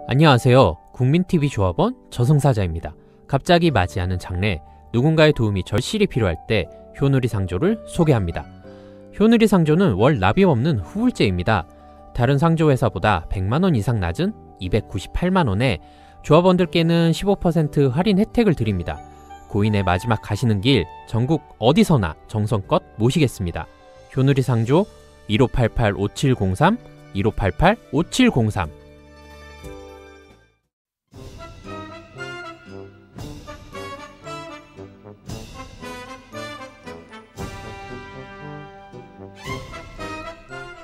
안녕하세요. 국민TV 조합원 저승사자입니다. 갑자기 맞이하는 장래, 누군가의 도움이 절실히 필요할 때 효누리상조를 소개합니다. 효누리상조는 월 납입 없는 후불제입니다. 다른 상조 회사보다 100만원 이상 낮은 298만원에 조합원들께는 15% 할인 혜택을 드립니다. 고인의 마지막 가시는 길 전국 어디서나 정성껏 모시겠습니다. 효누리상조 1588-5703 1588-5703.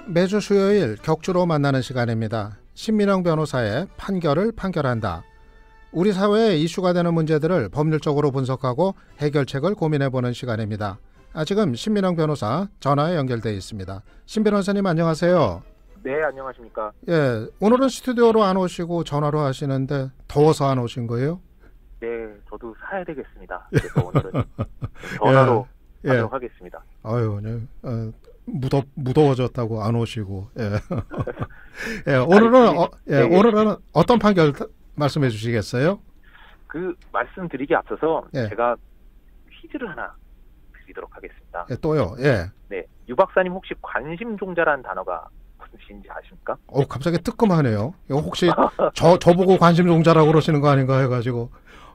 매주 수요일 격주로 만나는 시간입니다. 신민영 변호사의 판결을 판결한다. 우리 사회에 이슈가 되는 문제들을 법률적으로 분석하고 해결책을 고민해보는 시간입니다. 지금 신민영 변호사 전화에 연결되어 있습니다. 신 변호사님 안녕하세요. 네, 안녕하십니까. 예, 오늘은 스튜디오로 안 오시고 전화로 하시는데 더워서 안 오신 거예요? 네, 저도 사야 되겠습니다. 그래서 오늘은 전화로 하도록 하겠습니다. 아유, 네. 무더워졌다고 안 오시고. 예. 예, 오늘은 오늘은 어떤 판결 말씀해 주시겠어요? 그 말씀드리기 앞서서 예. 제가 퀴즈를 하나 드리도록 하겠습니다. 예, 또요. 예. 네, 유 박사님 혹시 관심종자라는 단어가 무슨인지 아십니까? 갑자기 뜨끔하네요. 이거 혹시 저보고 관심종자라고 그러시는 거 아닌가 해가지고.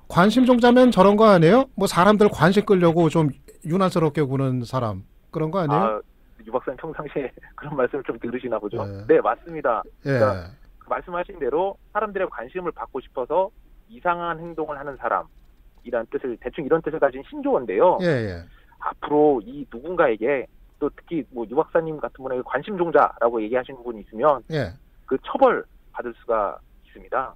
관심종자면 저런 거 아니에요? 뭐 사람들 관심 끌려고 좀 유난스럽게 구는 사람 그런 거 아니에요? 유 박사님 평상시에 그런 말씀을 좀 들으시나 보죠? 예. 네, 맞습니다. 예. 그러니까 그 말씀하신 대로 사람들의 관심을 받고 싶어서 이상한 행동을 하는 사람이란 뜻을, 대충 이런 뜻을 가진 신조어인데요. 예, 예. 앞으로 이 누군가에게, 또 특히 뭐 유 박사님 같은 분에게 관심종자라고 얘기하시는 분이 있으면 예. 그 처벌 받을 수가 있습니다.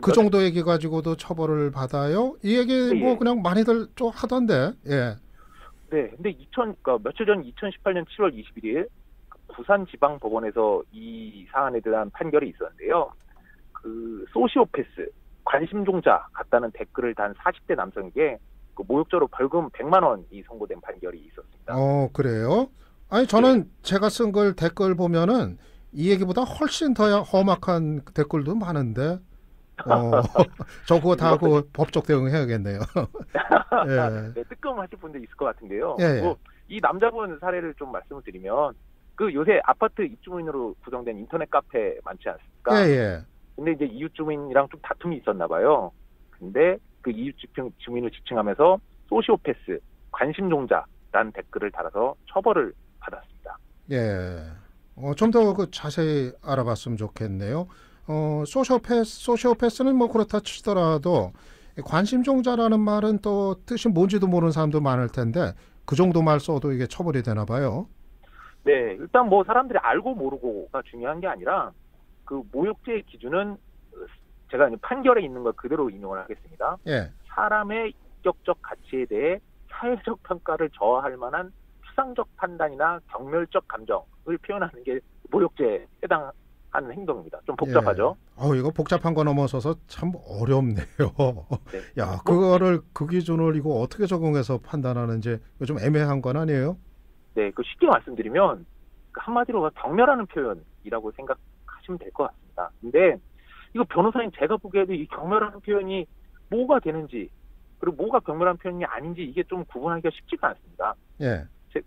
그 정도 얘기 가지고도 처벌을 받아요? 이 얘기 네, 뭐 예. 그냥 많이들 좀 하던데. 예. 네, 근데 그러니까 며칠 전 2018년 7월 21일 부산지방법원에서 이 사안에 대한 판결이 있었는데요. 그 소시오패스, 관심종자 같다는 댓글을 단 40대 남성에게 그 모욕죄로 벌금 100만 원이 선고된 판결이 있었습니다. 그래요? 아니 저는 제가 쓴 걸 댓글 보면은 이 얘기보다 훨씬 더 험악한 댓글도 많은데. 저 그거 다 그 법적 대응해야겠네요. 예. 네, 뜨끔하실 분들 있을 것 같은데요. 예, 예. 이 남자분 사례를 좀 말씀을 드리면, 그 요새 아파트 입주민으로 구성된 인터넷 카페 많지 않습니까? 예, 예. 근데 이제 이웃 주민이랑 좀 다툼이 있었나 봐요. 근데 그 이웃 주민을 지칭하면서 소시오패스, 관심종자라는 댓글을 달아서 처벌을 받았습니다. 예. 좀 더 그 자세히 알아봤으면 좋겠네요. 소시오패스는 뭐 그렇다 치더라도 관심종자라는 말은 또 뜻이 뭔지도 모르는 사람도 많을 텐데 그 정도 말 써도 이게 처벌이 되나 봐요. 네, 일단 뭐 사람들이 알고 모르고가 중요한 게 아니라 그 모욕죄의 기준은 제가 이제 판결에 있는 걸 그대로 인용을 하겠습니다. 예. 사람의 인격적 가치에 대해 사회적 평가를 저하할 만한 추상적 판단이나 경멸적 감정을 표현하는 게 모욕죄에 해당하는 행동입니다. 좀 복잡하죠? 예. 이거 복잡한 거 넘어서서 참 어렵네요. 네. 야, 그거를 그 기준을 이거 어떻게 적용해서 판단하는지 이거 좀 애매한 건 아니에요? 네, 그 쉽게 말씀드리면 그 한마디로 경멸하는 표현이라고 생각하시면 될 것 같습니다. 근데 이거 변호사님 제가 보기에도 이 경멸하는 표현이 뭐가 되는지, 그리고 뭐가 경멸한 표현이 아닌지 이게 좀 구분하기가 쉽지가 않습니다. 예.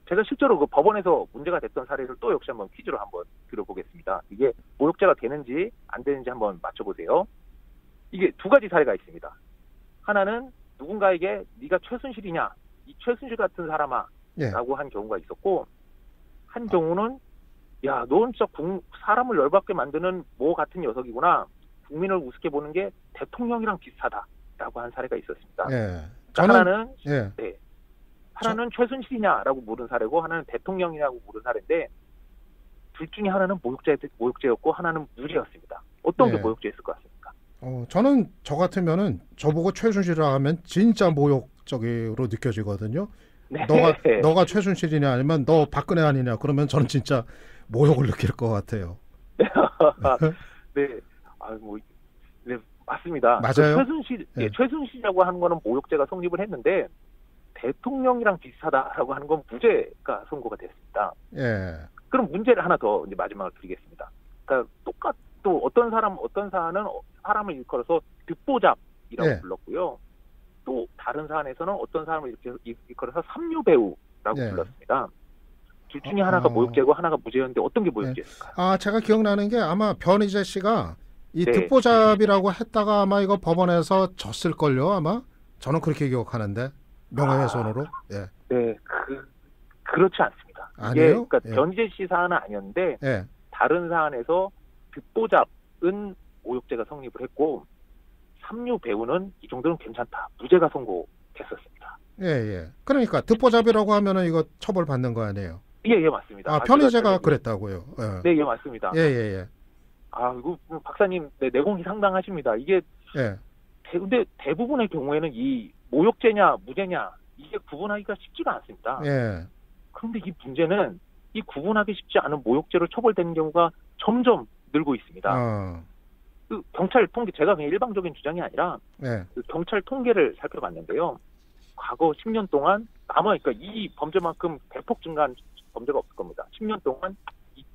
제가 실제로 그 법원에서 문제가 됐던 사례를 또 역시 한번 퀴즈로 한번 드려보겠습니다. 이게 모욕죄가 되는지 안 되는지 한번 맞춰보세요. 이게 두 가지 사례가 있습니다. 하나는 누군가에게 네가 최순실이냐, 이 최순실 같은 사람아 예. 라고 한 경우가 있었고, 한 경우는 야, 넌 진짜 사람을 열받게 만드는 뭐 같은 녀석이구나, 국민을 우습게 보는 게 대통령이랑 비슷하다라고 한 사례가 있었습니다. 예. 그러니까 저는 하나는 최순실이냐라고 물은 사례고, 하나는 대통령이냐고 물은 사례인데, 둘 중에 하나는 모욕죄였고 하나는 무죄였습니다. 어떤 게 모욕죄였을 것 같습니까? 저는 저 같으면은 저보고 최순실이라 하면 진짜 모욕적으로 느껴지거든요. 네. 너가 최순실이냐 아니면 너 박근혜 아니냐 그러면 저는 진짜 모욕을 느낄 것 같아요. 네, 네, 맞습니다. 맞아요. 최순실이라고 하는 거는 모욕죄가 성립을 했는데, 대통령이랑 비슷하다라고 하는 건 무죄가 선고가 됐습니다. 예. 그럼 문제를 하나 더 이제 마지막으로 드리겠습니다. 그러니까 또 어떤 사안은 사람을 일컬어서 듣보잡이라고 예. 불렀고요. 또 다른 사안에서는 어떤 사람을 이렇게 일컬어서 삼류배우라고 예. 불렀습니다. 둘 중에 하나가 모욕죄고 하나가 무죄였는데 어떤 게 모욕죄였을까요? 아, 제가 기억나는 게 아마 변희재 씨가 이 네. 듣보잡이라고 했다가 아마 이거 법원에서 졌을걸요, 아마? 저는 그렇게 기억하는데. 명예훼손으로. 예. 네, 그렇지 않습니다. 이게 아니에요? 그러니까 예. 변희재 씨 사안은 아니었는데 예. 다른 사안에서 듣보잡은 모욕죄가 성립을 했고 삼류 배우는 이 정도는 괜찮다. 무죄가 선고됐었습니다. 예, 예. 그러니까 듣보잡이라고 하면은 이거 처벌받는 거 아니에요? 예, 맞습니다. 아, 변희재가 그랬다고요. 예. 네, 예, 맞습니다. 예, 예, 아, 이거 박사님, 네, 내공이 상당하십니다. 이게 예. 근데 대부분의 경우에는 이 모욕죄냐 무죄냐 이게 구분하기가 쉽지가 않습니다. 예. 그런데 이 문제는 이 구분하기 쉽지 않은 모욕죄로 처벌되는 경우가 점점 늘고 있습니다. 그 경찰 통계, 제가 그냥 일방적인 주장이 아니라 예. 그 경찰 통계를 살펴봤는데요. 과거 10년 동안 그러니까 이 범죄만큼 대폭 증가한 범죄가 없을 겁니다. 10년 동안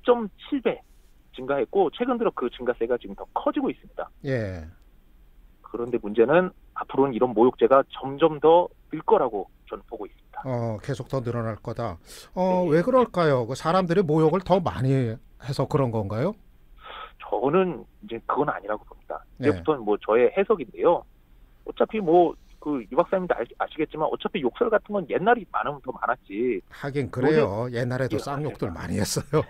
2.7배 증가했고 최근 들어 그 증가세가 지금 더 커지고 있습니다. 예. 그런데 문제는 앞으로는 이런 모욕죄가 점점 더 늘 거라고 저는 보고 있습니다. 계속 더 늘어날 거다. 네. 왜 그럴까요? 그 사람들이 모욕을 더 많이 해서 그런 건가요? 저는 이제 그건 아니라고 봅니다. 네. 이제부터는 뭐 저의 해석인데요. 어차피 이 박사님도 아시겠지만 어차피 욕설 같은 건 옛날이 많으면 더 많았지. 하긴 그래요. 옛날에도 예, 쌍욕들 맞습니다. 많이 했어요.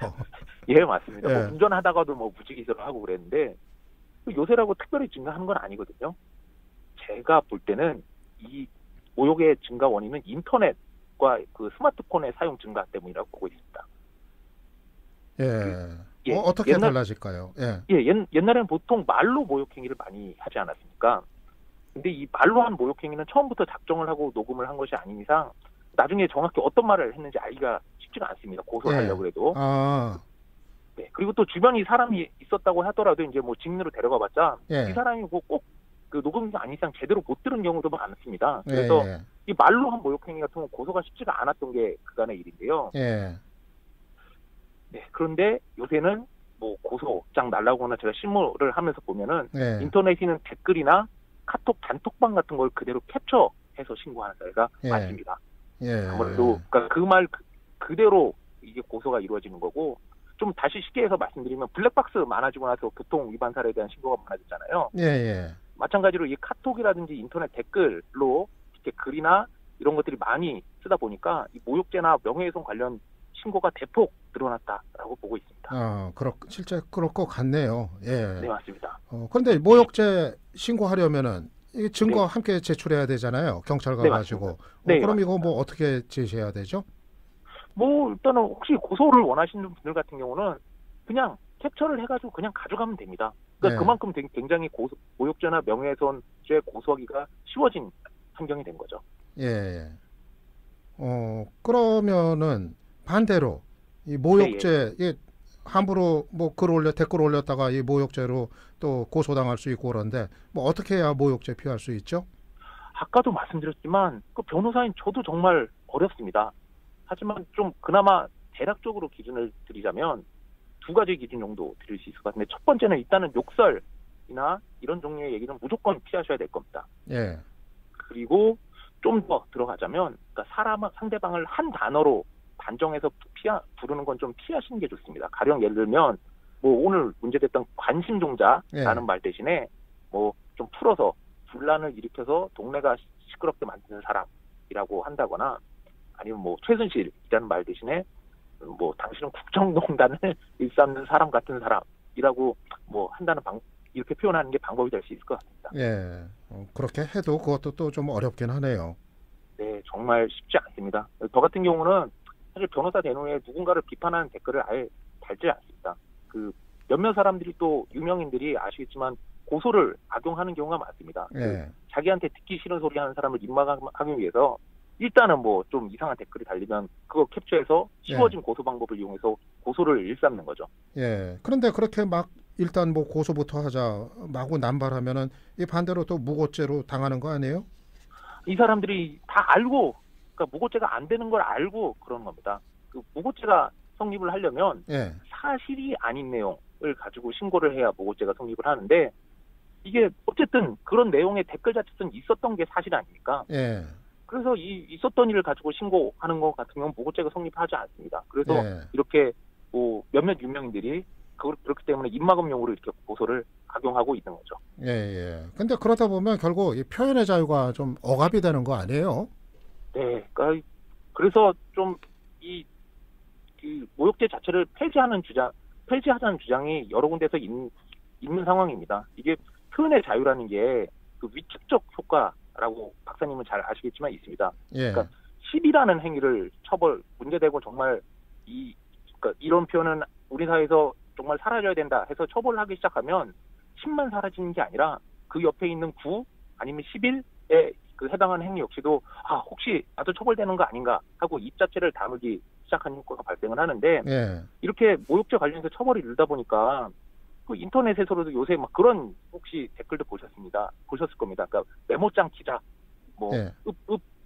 예, 맞습니다. 예. 뭐 운전하다가도 뭐 무지기술을 하고 그랬는데 요새라고 특별히 증가하는 건 아니거든요. 제가 볼 때는 이 모욕의 증가 원인은 인터넷과 그 스마트폰의 사용 증가 때문이라고 보고 있습니다. 예. 예, 어떻게 달라질까요? 예. 옛날에는 보통 말로 모욕 행위를 많이 하지 않았습니까? 근데 이 말로 한 모욕 행위는 처음부터 작정을 하고 녹음을 한 것이 아닌 이상 나중에 정확히 어떤 말을 했는지 알기가 쉽지가 않습니다. 고소를 하려고 해도. 네. 그리고 또 주변이 사람이 있었다고 하더라도 이제 뭐 직무로 데려가봤자 예. 이 사람이 꼭 그 녹음이 아닌 이상 제대로 못 들은 경우도 많습니다. 그래서 예. 이 말로 한 모욕 행위 같은 경우 고소가 쉽지가 않았던 게 그간의 일인데요. 예. 네. 그런데 요새는 뭐 고소장 날라오거나 제가 실무를 하면서 보면은 예. 인터넷에 있는 댓글이나 카톡 단톡방 같은 걸 그대로 캡처해서 신고하는 사례가 예. 많습니다. 예. 아무래도 그러니까 그 말 그대로 이게 고소가 이루어지는 거고 좀 다시 쉽게 해서 말씀드리면 블랙박스 많아지고 나서 교통 위반 사례에 대한 신고가 많아졌잖아요. 예. 예. 마찬가지로 이 카톡이라든지 인터넷 댓글로 이렇게 글이나 이런 것들이 많이 쓰다 보니까 이 모욕죄나 명예훼손 관련 신고가 대폭 늘어났다라고 보고 있습니다. 실제 그럴 것 같네요. 예. 네, 맞습니다. 그런데 모욕죄 신고하려면은 이 증거 네. 함께 제출해야 되잖아요. 경찰 네, 가가지고. 맞습니다. 네, 그럼 이거 맞습니다. 뭐 어떻게 제시해야 되죠? 뭐 일단은 혹시 고소를 원하시는 분들 같은 경우는 그냥 캡처를 해가지고 그냥 가져가면 됩니다. 그러니까 네. 그만큼 굉장히 모욕죄나 명예훼손죄 고소하기가 쉬워진 환경이 된 거죠. 예. 그러면은 반대로 이 모욕죄 함부로 뭐 댓글 올렸다가 이 모욕죄로 또 고소당할 수 있고 그런데 뭐 어떻게 해야 모욕죄 피할 수 있죠? 아까도 말씀드렸지만 그 변호사인 저도 정말 어렵습니다. 하지만 좀 그나마 대략적으로 기준을 드리자면 두 가지 기준 정도 드릴 수 있을 것 같은데 첫 번째는 일단은 욕설이나 이런 종류의 얘기는 무조건 피하셔야 될 겁니다. 예. 그리고 좀 더 들어가자면 그러니까 상대방을 한 단어로 단정해서 부르는 건 좀 피하시는 게 좋습니다. 가령 예를 들면 뭐 오늘 문제됐던 관심종자라는 말 대신에 뭐 좀 풀어서 분란을 일으켜서 동네가 시끄럽게 만드는 사람이라고 한다거나 아니면 뭐 최순실이라는 말 대신에 뭐 당신은 국정농단을 일삼는 사람 같은 사람이라고 뭐 한다는 이렇게 표현하는 게 방법이 될 수 있을 것 같습니다. 예. 그렇게 해도 그것도 또 좀 어렵긴 하네요. 네, 정말 쉽지 않습니다. 저 같은 경우는 사실 변호사 된 후에 누군가를 비판하는 댓글을 아예 달지 않습니다. 그 몇몇 사람들이 또 유명인들이 아시겠지만 고소를 악용하는 경우가 많습니다. 예. 자기한테 듣기 싫은 소리 하는 사람을 입막하기 위해서 일단은 뭐 좀 이상한 댓글이 달리면 그거 캡처해서 쉬워진 고소 방법을 이용해서 고소를 일삼는 거죠. 예. 그런데 그렇게 막 일단 뭐 고소부터 하자 마구 남발하면은 이 반대로 또 무고죄로 당하는 거 아니에요? 이 사람들이 다 알고 그러니까 무고죄가 안 되는 걸 알고 그러는 겁니다. 그 무고죄가 성립을 하려면 예. 사실이 아닌 내용을 가지고 신고를 해야 모욕죄가 성립을 하는데 이게 어쨌든 그런 내용의 댓글 자체는 있었던 게 사실 아닙니까? 예. 그래서 있었던 일을 가지고 신고하는 것 같은 경우는 모욕죄가 성립하지 않습니다. 그래서 예. 이렇게 뭐 몇몇 유명인들이 그렇기 때문에 입막음용으로 이렇게 고소를 악용하고 있는 거죠. 예, 예. 근데 그러다 보면 결국 이 표현의 자유가 좀 억압이 되는 거 아니에요? 네. 그러니까 그래서 좀 그 모욕죄 자체를 폐지하자는 주장이 여러 군데서 있는 상황입니다. 이게 표현의 자유라는 게 그 위축적 효과라고 박사님은 잘 아시겠지만 있습니다. 예. 그러니까 시비라는 행위를 문제되고 정말 그러니까 이런 표현은 우리 사회에서 정말 사라져야 된다 해서 처벌을 하기 시작하면 10만 사라지는 게 아니라 그 옆에 있는 9 아니면 11에 그 해당하는 행위 역시도 혹시 나도 처벌되는 거 아닌가 하고 입 자체를 다물기 시작하는 효과가 발생을 하는데 예. 이렇게 모욕죄 관련해서 처벌이 늘다 보니까 그 인터넷에서도 요새 막 그런 혹시 댓글도 보셨을 겁니다. 그러니까 메모장 기자 예.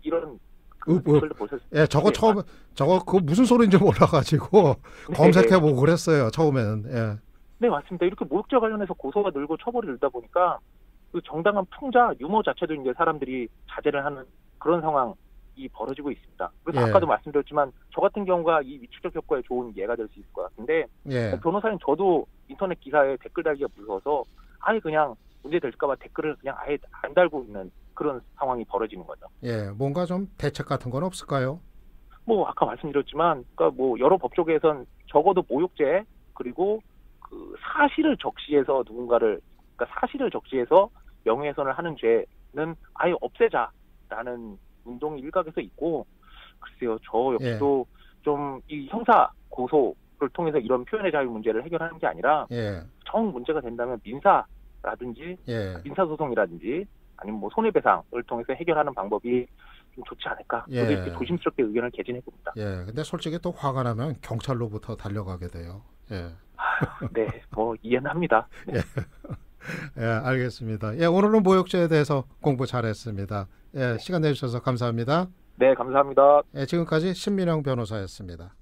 이런 댓글도 보셨을 예, 저거 처음 그거 무슨 소리인지 몰라가지고 네. 검색해보고 그랬어요. 처음에는. 예. 네, 맞습니다. 이렇게 모욕죄 관련해서 고소가 늘고 처벌이 늘다 보니까 그 정당한 풍자, 유머 자체도 이제 사람들이 자제를 하는 그런 상황이 벌어지고 있습니다. 그래서 예. 아까도 말씀드렸지만 저 같은 경우가 이 위축적 효과에 좋은 예가 될 수 있을 것 같은데 예. 변호사님 저도 인터넷 기사에 댓글 달기가 무서워서 아예 그냥 문제 될까 봐 댓글을 그냥 아예 안 달고 있는 그런 상황이 벌어지는 거죠. 예. 뭔가 좀 대책 같은 건 없을까요? 뭐 아까 말씀드렸지만 그러니까 뭐 여러 법조계에선 적어도 모욕죄 그리고 그 사실을 적시해서 그러니까 사실을 적시해서 명예훼손을 하는 죄는 아예 없애자라는 운동이 일각에서 있고 글쎄요 저 역시도 좀 이 형사 고소를 통해서 이런 표현의 자유 문제를 해결하는 게 아니라 예. 정 문제가 된다면 민사라든지 예. 민사소송이라든지 아니면 뭐 손해배상을 통해서 해결하는 방법이 좀 좋지 않을까. 예. 저도 이렇게 조심스럽게 의견을 개진해 봅니다. 예. 근데 솔직히 또 화가 나면 경찰로부터 달려가게 돼요. 예. 네, 뭐 이해는 합니다. 네. 예, 알겠습니다. 예, 오늘은 모욕죄에 대해서 공부 잘했습니다. 예, 시간 내주셔서 감사합니다. 네, 감사합니다. 예, 지금까지 신민영 변호사였습니다.